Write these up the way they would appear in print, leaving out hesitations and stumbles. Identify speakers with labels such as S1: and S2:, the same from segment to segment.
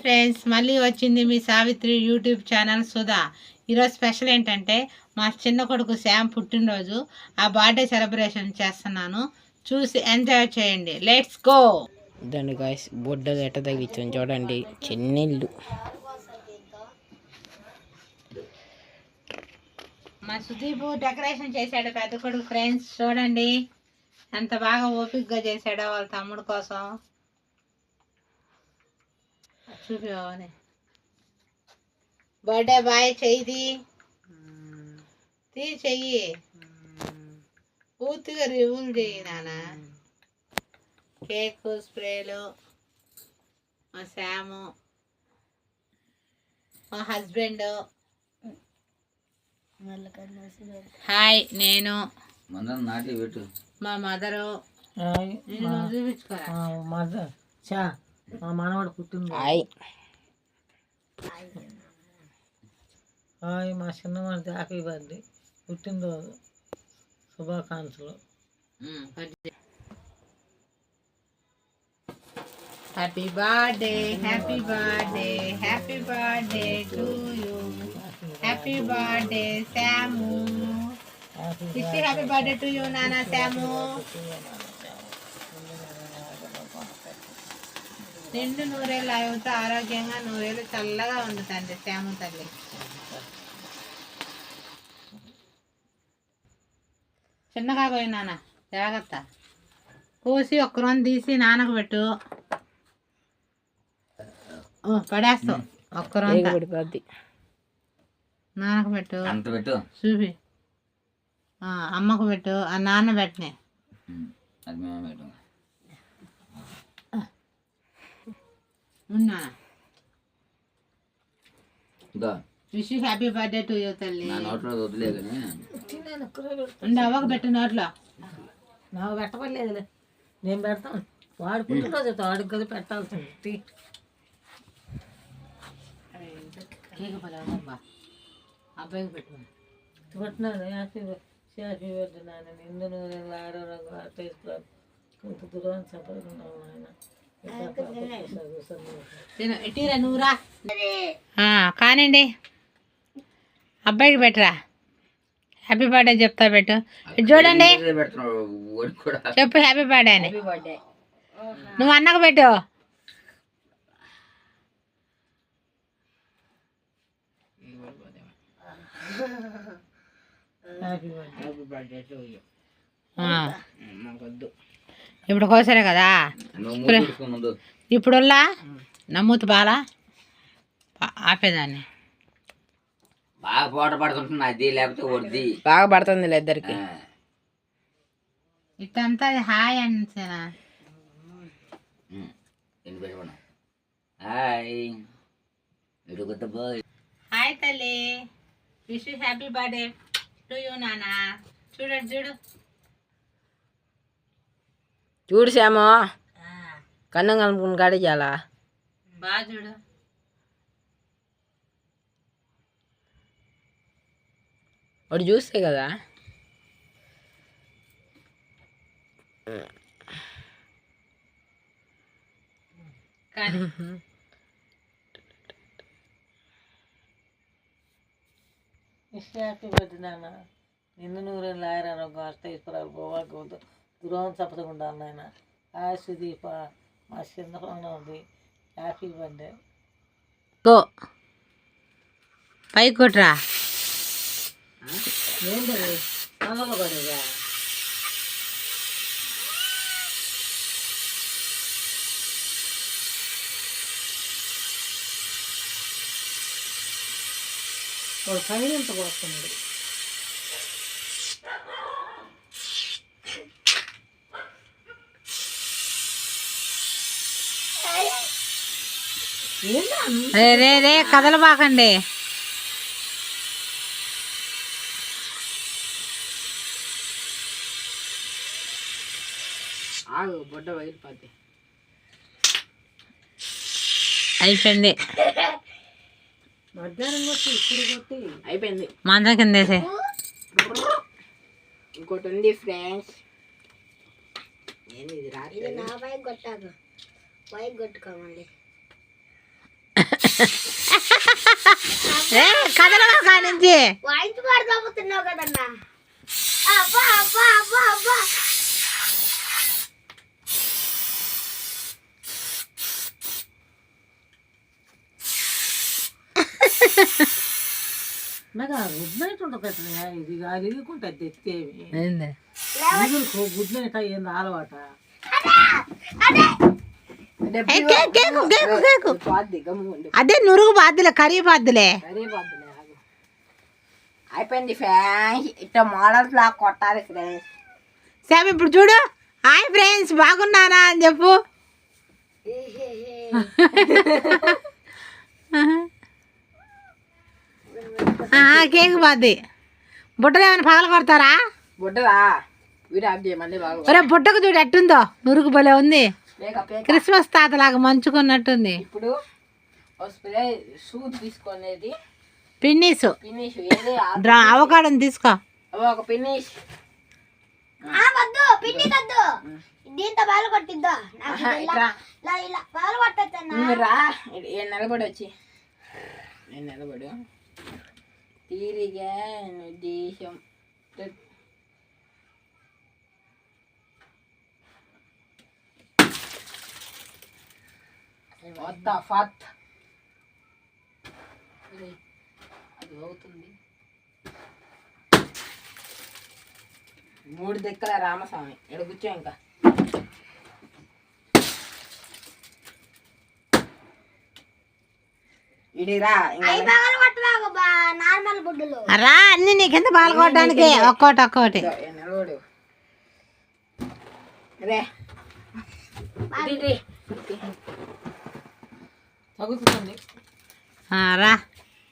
S1: Friends, మళ్ళీ వచ్చింది మీ Savitri YouTube channel Sudha. ఈరోజు స్పెషల్ ఏంటంటే మా చిన్న కొడుకు శ్యామ్ పుట్టినరోజు. ఆ బర్త్డే సెలబ్రేషన్ చేస్తున్నాను, చూసి ఎంజాయ్ చేయండి. Let's go.
S2: ఇదండి గాయస్, బొడ్డలు ఎట్ట తగ్గించాను చూడండి. చెన్నెళ్ళు
S1: మా సుదీప్ డెకరేషన్ చేశాడు పెద్ద కొడుకు. ఫ్రెండ్స్ చూడండి ఎంత బాగా ఓపికగా చేశాడో వాళ్ళ తమ్ముడు కోసం. చూపివని బర్త్డే బాయ్ చెయ్యి చెయ్యి పూర్తిగా రివ్యూల్ చెయ్యి నాన్న. కేక్ స్ప్రేలు మా శాము, మా హస్బెండ్, హాయ్ నేను, మా మదరు. చూపించుకోరా
S3: మా మనవాడు పుట్టింది. హాయ్ మా చిన్నవాడిది హ్యాపీ బర్త్డే, పుట్టినరోజు శుభాకాంక్షలు.
S1: Happy birthday, happy birthday, happy birthday to you. Happy birthday Samu. Happy birthday to you నాన్న శాము. నిండు నూరేళ్ళు ఆయువుతో ఆరోగ్యంగా నూరేళ్ళు చల్లగా ఉండుతండి శ్యాము తల్లి. చిన్నగా పోయి నాన్న జాగ్రత్త. కోసి ఒక్కరోజు తీసి నాన్నకు పెట్టు. పడేస్తావు ఒక్కరోజు నాన్నకు పెట్టు. చూపి అమ్మకు పెట్టు. ఆ నాన్న పెట్టినే ఉన్నా. Wish happy birthday to you తల్లి. అవ్వకు పెట్టు నోట్లో.
S3: నాకు పెట్టలేదు, నేను పెడతాను. వాడు పుట్టినరోజు వాడికి కదా పెట్టాల్సింది.
S1: అబ్బాయికి పెట్టు.
S3: పెట్టినాను. హ్యాపీ బర్త్డే నాన్న. నిండు నూరేళ్ళు ఆరోగ్యంగా తీసుకురాను దూరం చెప్పడుకున్నావు ఆయన.
S1: కానివ్వండి, అబ్బాయికి పెట్టరా. హ్యాపీ బర్త్డే చెప్తా పెట్టు. చూడండి చెప్పు హ్యాపీ బర్త్డే అని. నువ్వు అన్నకు పెట్టు. ఇప్పుడు కోసరే కదా ఇప్పుడుల్లా నమ్ముతు బాలా ఆపేదాన్ని.
S2: బాగా పోట పడుతుంటుంది అది, లేకపోతే వద్ది బాగా పడుతుంది ఇద్దరికి.
S1: ఇట్టంతా హాయ్ అనిసేనా. హాయ్ తల్లి, wish happy birthday to you నాన్న. చూడండి చూడు
S2: చూడు శ్యామో, కన్నం కనుక్కుని కాడే చాలా
S1: బాగా చూడు.
S2: వాడు చూస్తే కదా.
S3: హ్యాపీ బర్త్డే నాన్న. నిన్ను నూరేళ్ళు ఆరోగ్యం అష్ట తీసుకురాలు పోవాకు దూరం చెప్పకుండా నాయన. హాయ్ సుదీప, మా చిన్న ఉంది. Happy birthday.
S1: గో పైకి కొట్రా.
S3: ఏంటి మంగళ పడేదా? వాడు పైన ఎంత పోతున్నాడు.
S1: రే రే కదలబాకండి.
S2: బొడ్డ వైద్యపాతి
S1: అయిపోయింది.
S3: మధ్యాహ్నం కొట్టి ఇప్పుడు కొట్టి
S2: అయిపోయింది.
S1: మంచం కిందేసే.
S2: ఇంకోటి ఉంది ఫ్రెండ్స్. ఏంది ఇది రాత్రి?
S4: నా వైపు కొట్టాక వైపు కొట్టుకోమండి.
S1: ఏ కదలవా కానించి
S4: వాయించి పడతావుతున్నావు కదన్నా. అబ్బా అబ్బా అబ్బా అబ్బా.
S3: నాకు గుడ్ నైట్ ఉంటుంది కదా, ఇది అలిగుకుంటుంది తెచ్చేవి
S1: ఏంది?
S3: గుడ్ నైట్ ఏంది అలవాట.
S1: ఏ, కేకు కేకు కేకు అదే నురుగు బాద్దులే, కర్రీ బాద్దులే.
S2: అయిపోయింది ఫ్రెండ్స్, ఇట్లా మోడల్స్ లాగా కొట్టాలి ఫ్రెండ్స్.
S1: శామ్ ఇప్పుడు చూడు, హాయ్ ఫ్రెండ్స్ బాగున్నారా అని చెప్పు. కేక్ బాద్ది. బుట్టలు ఏమైనా పగల కొడతారా?
S2: బుడ్డరా వీడు ఆఫ్ చేయమని బాగా
S1: ఒరే బుట్టకు చూడు ఎట్టుందో, నురుగు భలే ఉంది. క్రిస్మస్ తాతలాగా మంచుకున్నట్టుంది.
S2: ఇప్పుడు స్ప్రే షూట్ తీసుకునేది
S1: పిన్నీసు
S2: ఫినిష్ ఏది
S1: అవకాడని తీసుకో.
S2: ఒక ఫినిష్
S4: వద్దు పిండి వద్దు, దీంతో బాగా కొట్టిద్దా. ఇలా ఇలా బాగా కొట్టచ్చన్నా.
S2: రా నిలబడి వచ్చి నేను నిలబడు తీరిగా దేశం ఫత్ అది అవుతుంది. 3 దిక్కల రామస్వామి ఇక్కడ కూర్చో. ఇంకా ఇడిరా
S4: అవి బాగా కొట్టవాకు నార్మల్ బుడ్డులు.
S1: రా అన్ని నీకెంత పాల్గొట్టడానికి ఒక్కోటి ఒక్కోటి.
S2: నిలబడు రే
S3: తగ్గుతుంది.
S1: రా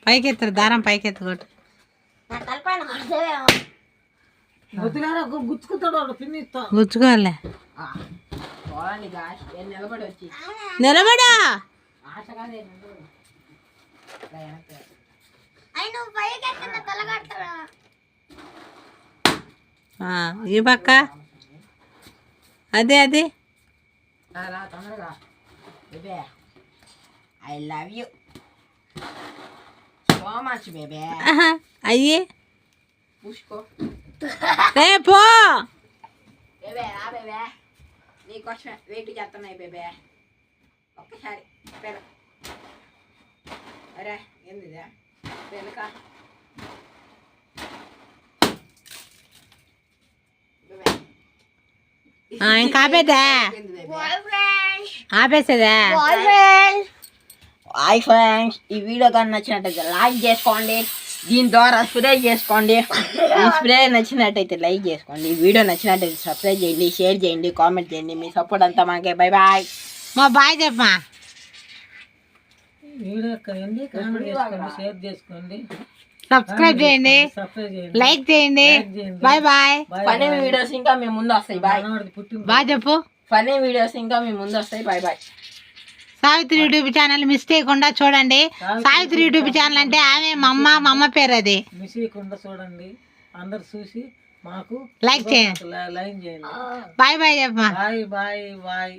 S1: పైకెత్తరు, దారం పైకెత్తుకోటి.
S4: నా తలపైన కొడతావేమో.
S3: వదిలేరా గుచ్చుకుంటాడు పిన్ని ఇస్తా.
S1: గుచ్చుకోలే,
S2: చూడండి గాష్ నిలబడి వచ్చి
S1: నిలబడా.
S2: ఆశగా
S4: అయి నువ్వు పైకి ఎత్తున్న తల కడతావా.
S1: ఈ పక్క అదే అదే.
S2: రా తొందరగా babe. I love you so much babe.
S1: అయ్యి
S2: పూసుకో
S1: రేపు
S2: బేబే. రా బేబే, నీకోసం వెయిట్ చేస్తున్నాయి బేబే. ఒక్కసారి పెరు. అరే ఏందిదా వెనుక
S1: ఇంకా ఆపేదా? ఆపేసేదా?
S2: హాయ్ ఫ్రెండ్స్, ఈ వీడియో కానీ నచ్చినట్టయితే లైక్ చేసుకోండి, దీని ద్వారా స్ప్రే చేసుకోండి. ఈ స్ప్రే నచ్చినట్టయితే లైక్ చేసుకోండి, ఈ వీడియో నచ్చినట్టయితే సబ్స్క్రైబ్ చేయండి, షేర్ చేయండి, కామెంట్ చేయండి. మీ సపోర్ట్ అంతా మాకే. Bye bye.
S1: మా బాయ్ చెప్పమా.
S3: వీడియో ఎక్కడండి, కామెంట్ చేసుకోండి, షేర్ చేసుకోండి,
S1: సబ్స్క్రైబ్ చేయండి,
S3: సబ్స్క్రైబ్ చేయండి,
S1: లైక్ చేయండి. Bye bye.
S2: ఫనీ వీడియోస్ ఇంకా మీ ముందు వస్తాయి. బాయ్.
S1: బాయ్ చెప్పు.
S2: ఫనీ వీడియోస్ ఇంకా మీ ముందు వస్తాయి. Bye bye.
S1: Savitri YouTube channel miss చేయకుండా చూడండి. సావిత్రి యూట్యూబ్ ఛానల్ అంటే ఆమె మా అమ్మ పేరు, అది
S3: మిస్ చేయకుండా చూడండి. అందరు చూసి మాకు
S1: లైక్ చేయండి.
S3: లైక్ చేయండి.
S1: బాయ్ బాయ్ చెప్పమా.
S3: Bye bye bye.